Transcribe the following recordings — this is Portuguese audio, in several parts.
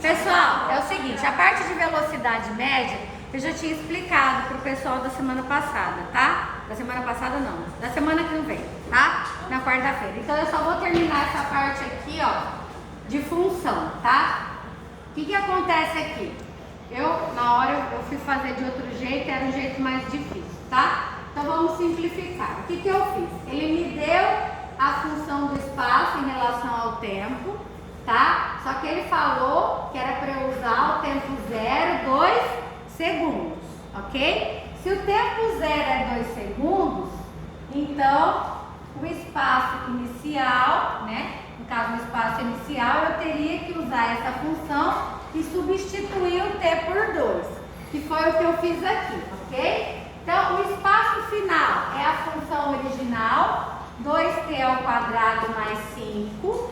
Pessoal, é o seguinte, a parte de velocidade média eu já tinha explicado para o pessoal da semana passada, tá? Da semana passada não, da semana que vem, tá? Na quarta-feira. Então eu só vou terminar essa parte aqui, ó, de função, tá? O que acontece aqui? Na hora eu fui fazer de outro jeito, era um jeito mais difícil, tá? Então vamos simplificar. O que eu fiz? Ele me deu a função do espaço em relação ao tempo, tá? Só que ele falou que era para eu usar o tempo zero, 2 segundos, ok? Se o tempo zero é 2 segundos, então o espaço inicial, né? No caso, o espaço inicial, eu teria que usar essa função e substituir o t por 2, que foi o que eu fiz aqui, ok? Então, o espaço final é a função original, 2t ao quadrado mais 5,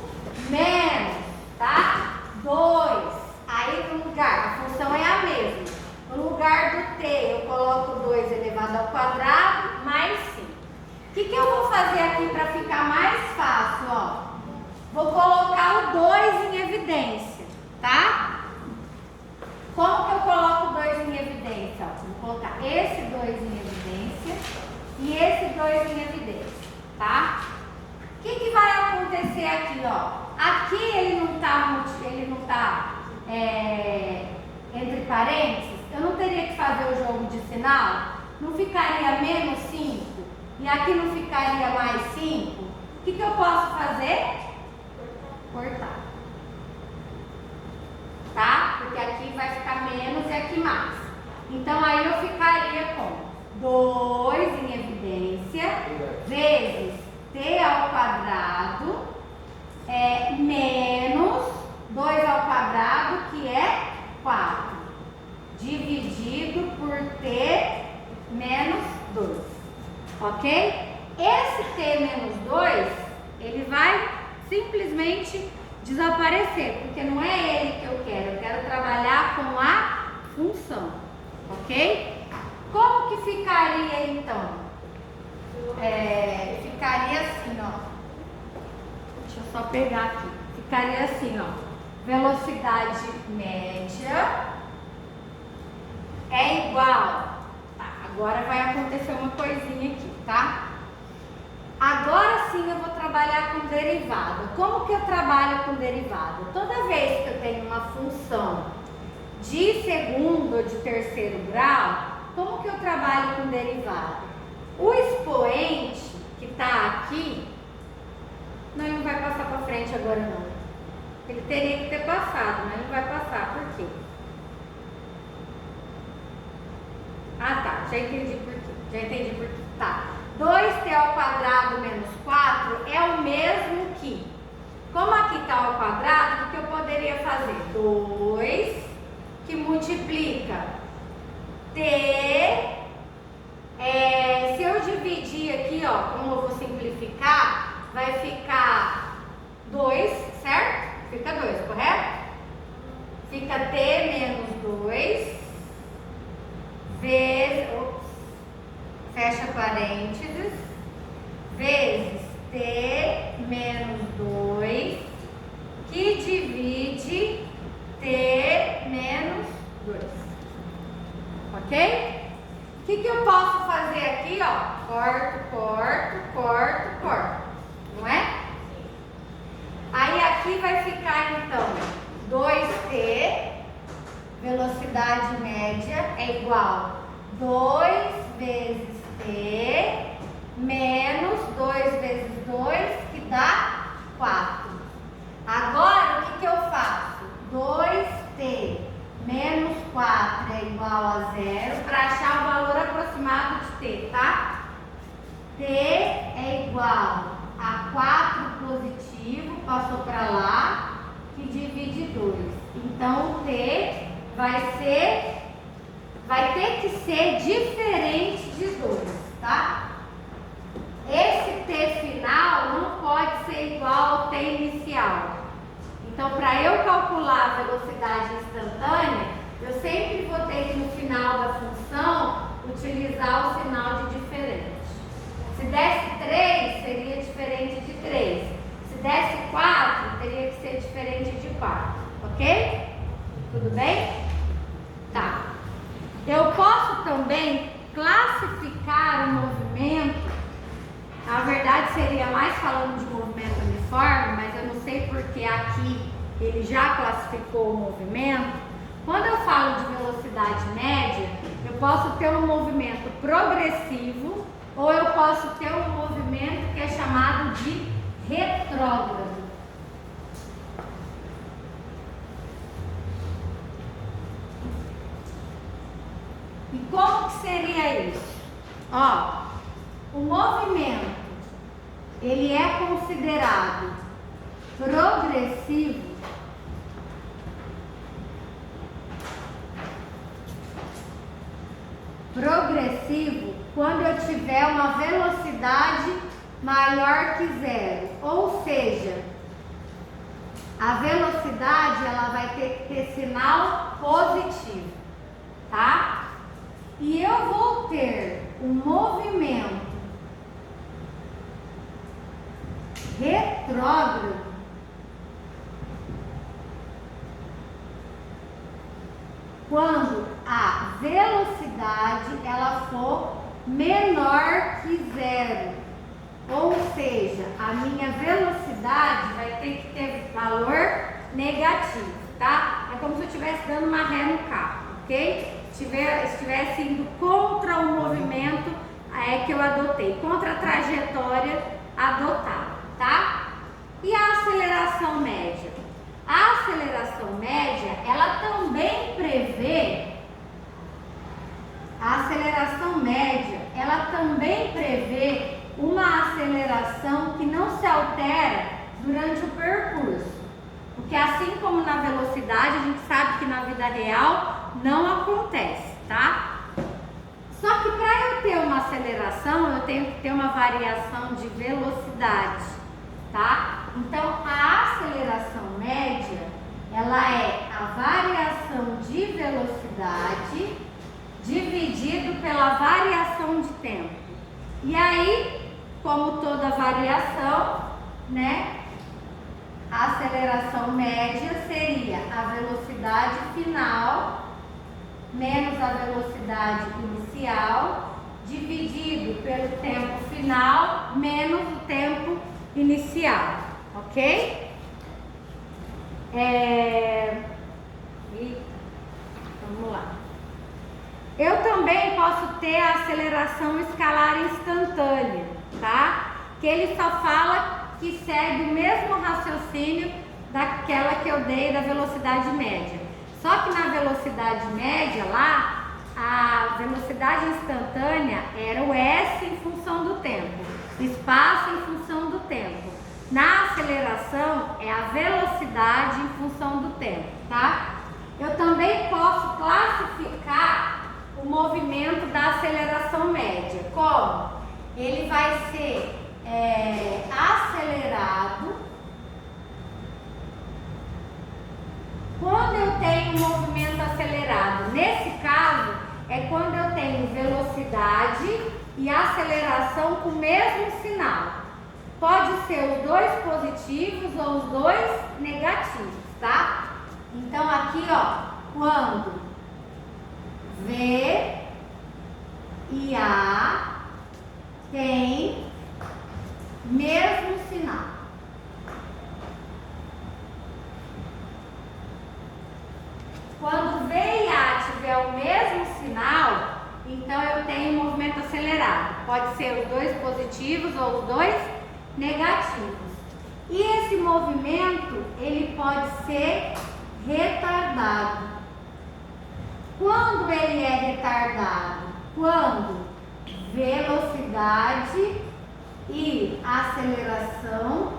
menos, tá? 2. Aí, no lugar, a função é a mesma. No lugar do t, eu coloco 2 elevado ao quadrado mais 5. O que eu vou fazer aqui para ficar mais fácil, ó? Vou colocar o 2 em evidência, tá? Como que eu coloco o 2 em evidência? Ó, vou colocar esse 2 em evidência e esse 2 em evidência, tá? O que vai acontecer aqui, ó? Aqui ele não tá entre parênteses, eu não teria que fazer o jogo de sinal? Não ficaria menos 5 e aqui não ficaria mais 5? O que eu posso fazer? Cortar. Tá? Porque aqui vai ficar menos e aqui mais. Então aí eu ficaria com 2 em evidência vezes t ao quadrado menos 2 ao quadrado, que é 4, dividido por t menos 2, ok? Esse t menos 2, ele vai simplesmente desaparecer, porque não é ele que eu quero trabalhar com a função, ok? Como que ficaria então? Ficaria assim, ó. Deixa eu só pegar aqui. Ficaria assim, ó. Velocidade média é igual. Tá, agora vai acontecer uma coisinha aqui, tá? Agora sim eu vou trabalhar com derivada. Como que eu trabalho com derivada? Toda vez que eu tenho uma função de segundo ou de terceiro grau, como que eu trabalho com derivada? O expoente que está aqui, não, ele não vai passar para frente agora não. Ele teria que ter passado, mas não vai passar. Por quê? Ah, tá. Já entendi por quê. Tá. 2t ao quadrado menos 4 é o mesmo que, como aqui está ao quadrado, o que eu poderia fazer? 2 que multiplica t, se eu dividir aqui, ó, como eu vou simplificar, vai ficar 2, certo? Fica 2, correto? Fica t menos 2 vezes, fecha parênteses, vezes t menos 2, que divide t menos 2. Ok? O que eu posso fazer aqui, ó? Corto, não é? Aí aqui vai ficar então 2t, velocidade média, é igual 2 vezes t menos 2 vezes 2, que dá 4. Agora, o que eu faço? 2t menos 4 é igual a 0, para achar o valor aproximado de t, tá? T é igual a 4 positivo, passou para lá, que divide 2. Então, o t vai ter que ser diferente de 2, tá? Esse t final não pode ser igual ao t inicial. Então, para eu calcular a velocidade instantânea, eu sempre vou ter que, no final da função, utilizar o sinal de diferente. Se desse 3, seria diferente de 3. Se desse 4, teria que ser diferente de 4, ok? Tudo bem? Tá. Eu posso também classificar o movimento. Na verdade seria mais falando de movimento uniforme, mas eu não sei porque aqui ele já classificou o movimento. Quando eu falo de velocidade média, eu posso ter um movimento progressivo ou eu posso ter um movimento que é chamado de retrógrado. E como que seria isso? Ó, o movimento, ele é considerado progressivo quando eu tiver uma velocidade maior que zero, ou seja, a velocidade ela vai ter que ter sinal positivo, tá? E eu vou ter um movimento retrógrado quando a velocidade ela for menor que zero, ou seja, a minha velocidade vai ter que ter valor negativo, tá? É como se eu estivesse dando uma ré no carro, ok? Estivesse indo contra o movimento que eu adotei, contra a trajetória adotada, tá? E a aceleração média? A aceleração média, ela também prevê, uma aceleração que não se altera durante o percurso. Porque assim como na velocidade, a gente sabe que na vida real não acontece, tá? Só que para eu ter uma aceleração, eu tenho que ter uma variação de velocidade, tá? Então, a aceleração média, ela é a variação de velocidade dividido pela variação de tempo. E aí, como toda variação, né? A aceleração média seria a velocidade final menos a velocidade inicial, dividido pelo tempo final menos o tempo inicial, ok? Vamos lá. Eu também posso ter a aceleração escalar instantânea, tá? Que ele só fala que segue o mesmo raciocínio daquela que eu dei da velocidade média. Só que na velocidade média lá, a velocidade instantânea era o S em função do tempo, espaço em função do tempo. Na aceleração é a velocidade em função do tempo, tá? Eu também posso classificar o movimento da aceleração média. Como? Ele vai ser acelerado quando eu tenho um movimento acelerado. Nesse caso, é quando eu tenho velocidade e aceleração com o mesmo sinal. Pode ser os dois positivos ou os dois negativos, tá? Então, aqui, ó, quando V e A tem mesmo sinal. Quando V e A tiver o mesmo sinal, então eu tenho um movimento acelerado. Pode ser os dois positivos ou os dois negativos. E esse movimento, ele pode ser retardado. Quando ele é retardado? Quando velocidade e aceleração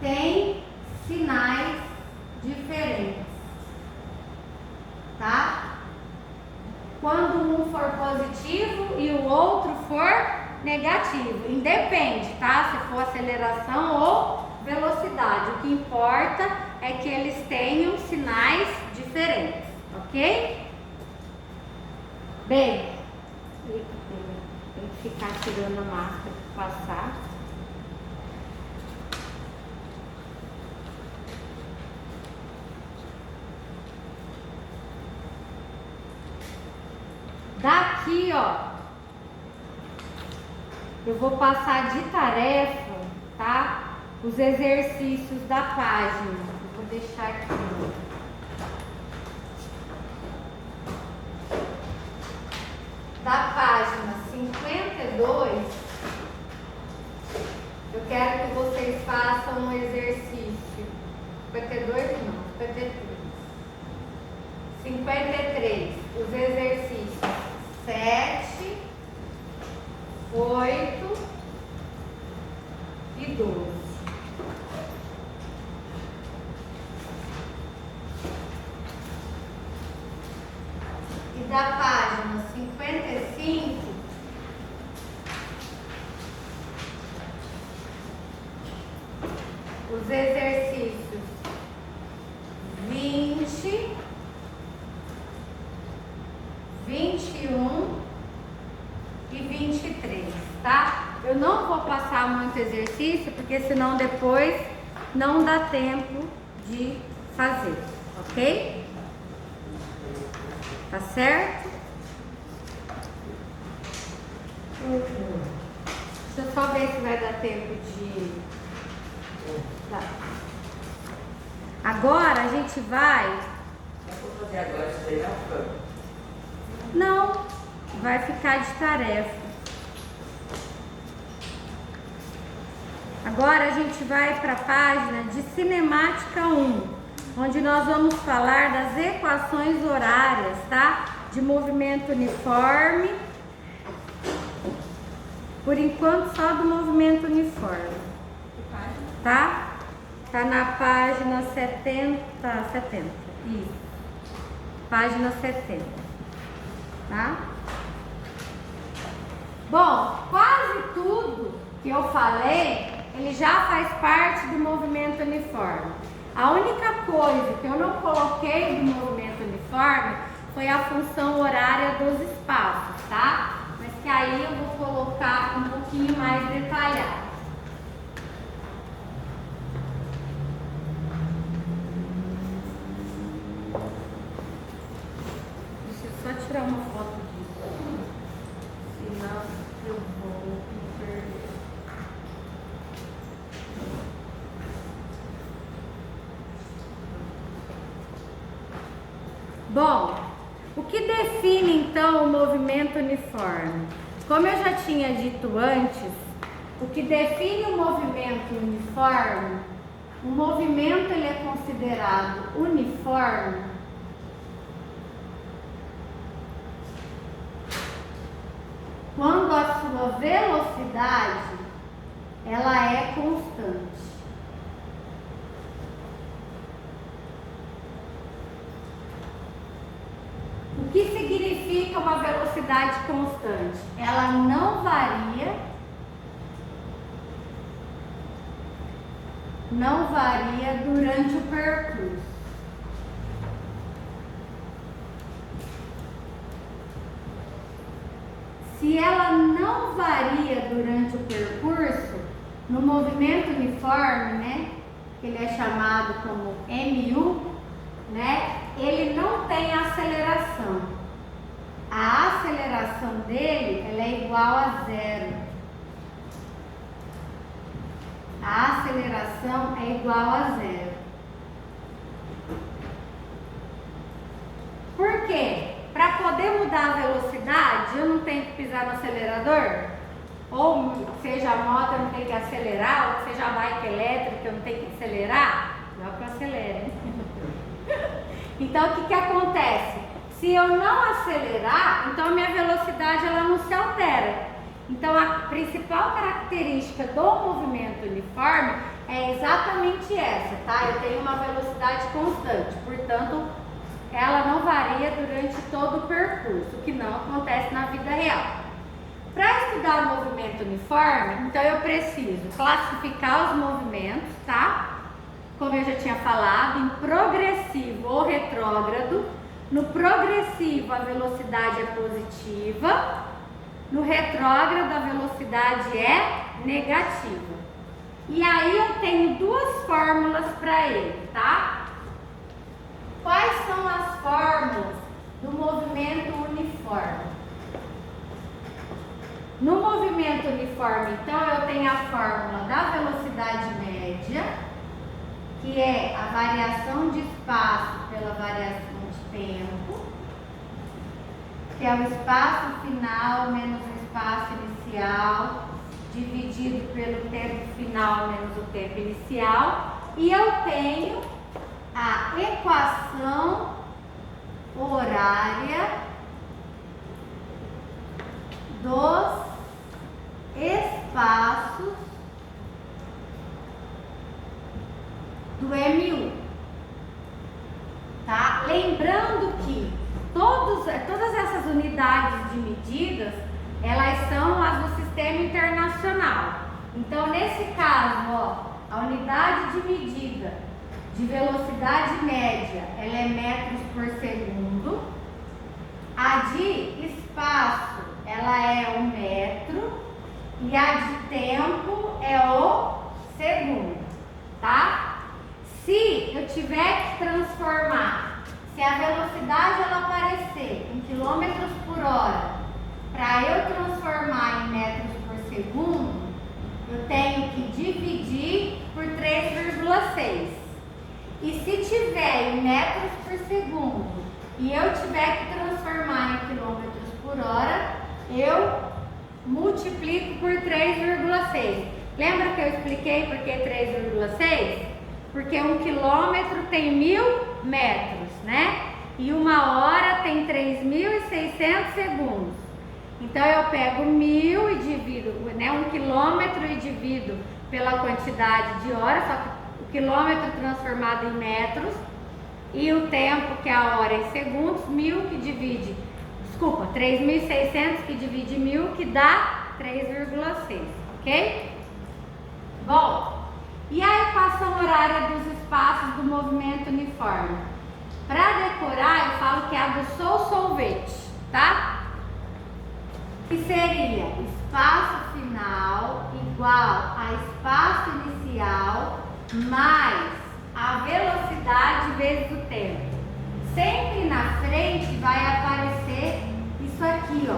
têm sinais diferentes, tá? Quando um for positivo e o outro for negativo, independe, tá? Se for aceleração ou velocidade, o que importa é que eles tenham sinais diferentes, ok? Bem, tem que ficar tirando a máscara para passar. Daqui, ó, eu vou passar de tarefa, tá? Os exercícios da página. Eu vou deixar aqui, ó. Da página 52, eu quero que vocês façam um exercício. 52 não, 53. 53, os exercícios 7, 8 e 12. E da página 55, os exercícios 20, 21 e 23, tá? Eu não vou passar muito exercício, porque senão depois não dá tempo de fazer, ok? Tá certo? Deixa eu só ver se vai dar tempo de... Tá. Agora a gente vai... Não vou fazer agora isso daí, não? Não, vai ficar de tarefa. Agora a gente vai para a página de cinemática 1, onde nós vamos falar das equações horárias, tá? De movimento uniforme. Por enquanto só do movimento uniforme. Tá? Tá na página 70. Isso. Página 70. Tá? Bom, quase tudo que eu falei, ele já faz parte do movimento uniforme. A única coisa que eu não coloquei do movimento uniforme foi a função horária dos espaços, tá? Mas que aí eu vou colocar um pouquinho mais detalhado. Deixa eu só tirar uma foto disso, senão eu vou me perder. Bom, o que define então o movimento uniforme? Como eu já tinha dito antes, o que define o movimento uniforme, o movimento ele é considerado uniforme quando a sua velocidade ela é constante. O que significa uma velocidade constante? Ela não varia durante o percurso. Se ela não varia durante o percurso, no movimento uniforme, né, que ele é chamado como MU, né, ele não tem aceleração. A aceleração dele ela é igual a zero. A aceleração é igual a zero. Por quê? Para poder mudar a velocidade, eu não tenho que pisar no acelerador? Ou seja a moto, eu não tenho que acelerar, ou seja a bike elétrica, eu não tenho que acelerar? Não que eu acelere. Então, o que acontece? Se eu não acelerar, então a minha velocidade ela não se altera. Então, a principal característica do movimento uniforme é exatamente essa, tá? Eu tenho uma velocidade constante, portanto, ela não varia durante todo o percurso, o que não acontece na vida real. Para estudar o movimento uniforme, então eu preciso classificar os movimentos, tá? Como eu já tinha falado, em progressivo ou retrógrado. No progressivo a velocidade é positiva, no retrógrado a velocidade é negativa. E aí eu tenho duas fórmulas para ele, tá? Quais são as fórmulas do movimento uniforme? movimento uniforme, então, eu tenho a fórmula da velocidade média, que é a variação de espaço pela variação de tempo, que é o espaço final menos o espaço inicial, dividido pelo tempo final menos o tempo inicial. E eu tenho a equação horária dos espaços do M1, tá? Lembrando que todas essas unidades de medidas, elas são as do sistema internacional. Então, nesse caso, ó, a unidade de medida de velocidade média, ela é metros por segundo. A de espaço, ela é o metro. E a de tempo é o segundo, tá? Se eu tiver que transformar, se a velocidade ela aparecer em quilômetros por hora, para eu transformar em metros por segundo, eu tenho que dividir por 3,6. E se tiver em metros por segundo e eu tiver que transformar em quilômetros por hora, eu multiplico por 3,6. Lembra que eu expliquei por que 3,6? Porque 1 quilômetro tem 1.000 metros, né? E 1 hora tem 3.600 segundos. Então, eu pego 1.000 e divido, né, 1 quilômetro e divido pela quantidade de horas, só que o quilômetro transformado em metros, e o tempo, que é a hora, em segundos, 3.600 que divide 1.000, que dá 3,6, ok? Bom, e a equação horária dos espaços do movimento uniforme? Para decorar, eu falo que é a do solvete, tá? Que seria espaço final igual a espaço inicial mais a velocidade vezes o tempo. Sempre na frente vai aparecer isso aqui, ó,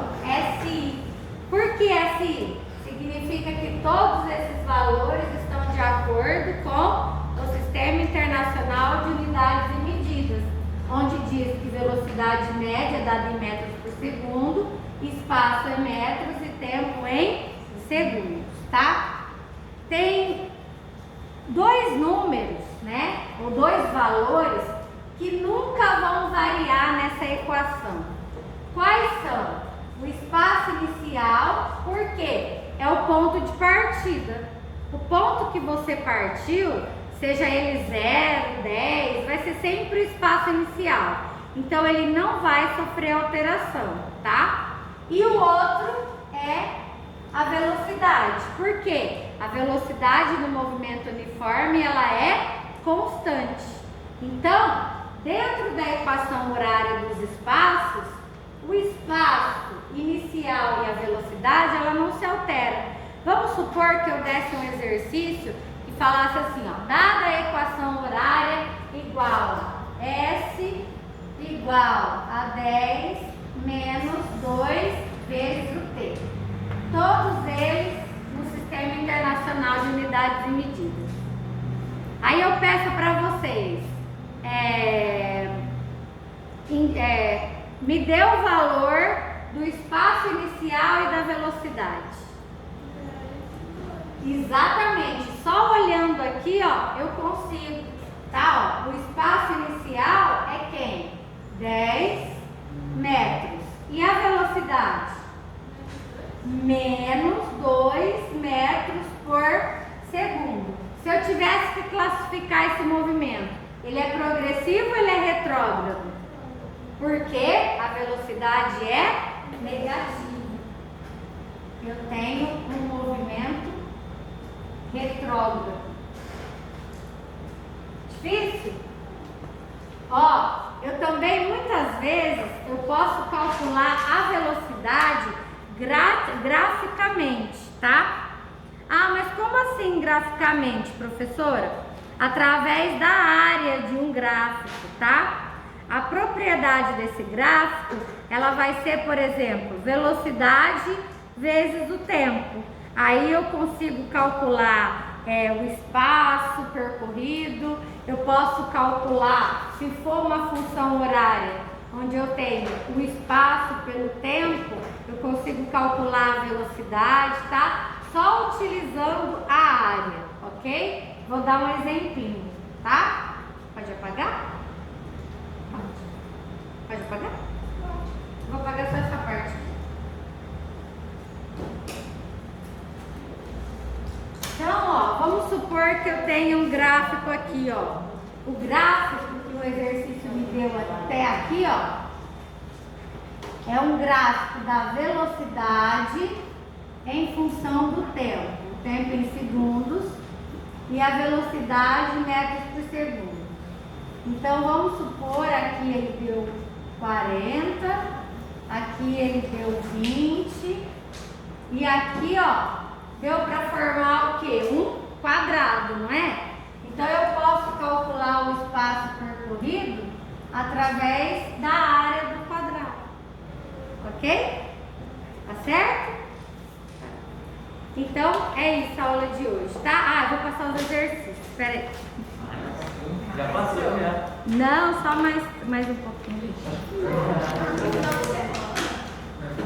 SI. Por que SI? Significa que todos esses valores estão de acordo com o Sistema Internacional de Unidades e Medidas, onde diz que velocidade média é dada em metros por segundo, espaço em metros e tempo em segundos, tá? Tem dois números, né, ou dois valores que nunca vão variar nessa equação. Quais são? O espaço inicial, porque é o ponto de partida. O ponto que você partiu, seja ele 0, 10, vai ser sempre o espaço inicial. Então, ele não vai sofrer alteração, tá? E o outro é a velocidade. Por quê? A velocidade do movimento uniforme, ela é constante. Então, dentro da equação horária dos espaços, o espaço inicial e a velocidade, ela não se altera. Vamos supor que eu desse um exercício e falasse assim, ó, dada a equação horária igual a S igual a 10 menos 2 vezes o T. Todos eles no Sistema Internacional de Unidades e Medidas. Aí eu peço para vocês, me dê o valor do espaço inicial e da velocidade. Exatamente, só olhando aqui, ó, eu consigo, tá? Ó, o espaço inicial é quem? 10 metros. E a velocidade? Menos 2 metros por segundo. Se eu tivesse que classificar esse movimento, ele é progressivo ou ele é retrógrado? Porque a velocidade é negativa. Eu tenho um movimento retrógrado. Difícil? Ó, eu também muitas vezes eu posso calcular a velocidade graficamente, tá? Ah, mas como assim graficamente, professora? Através da área de um gráfico, tá? A propriedade desse gráfico, ela vai ser, por exemplo, velocidade vezes o tempo. Aí eu consigo calcular o espaço percorrido, eu posso calcular, se for uma função horária, onde eu tenho o espaço pelo tempo, eu consigo calcular a velocidade, tá? Só utilizando a área, ok? Vou dar um exemplinho, tá? Pode apagar? Pode apagar? Vou apagar só essa parte. Então, ó, vamos supor que eu tenho um gráfico aqui, ó. O gráfico que o exercício me deu até aqui, ó, é um gráfico da velocidade em função do tempo. O tempo em segundos e a velocidade em metros por segundo. Então, vamos supor, aqui ele deu 40, aqui ele deu 20 e aqui, ó, deu para formar o quê? Um quadrado, não é? Então, eu posso calcular o espaço percorrido através da área do quadrado. Ok? Tá certo? Então, é isso a aula de hoje, tá? Ah, eu vou passar os exercícios. Espera aí. Já passou, já. Não, só mais um pouquinho.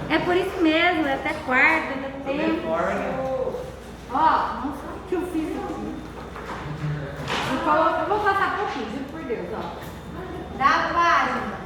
É por isso mesmo, é até quarta, ainda tem tempo. Ó, não sabe o que eu fiz aqui. Eu vou passar um pouquinho, juro por Deus, ó. Da página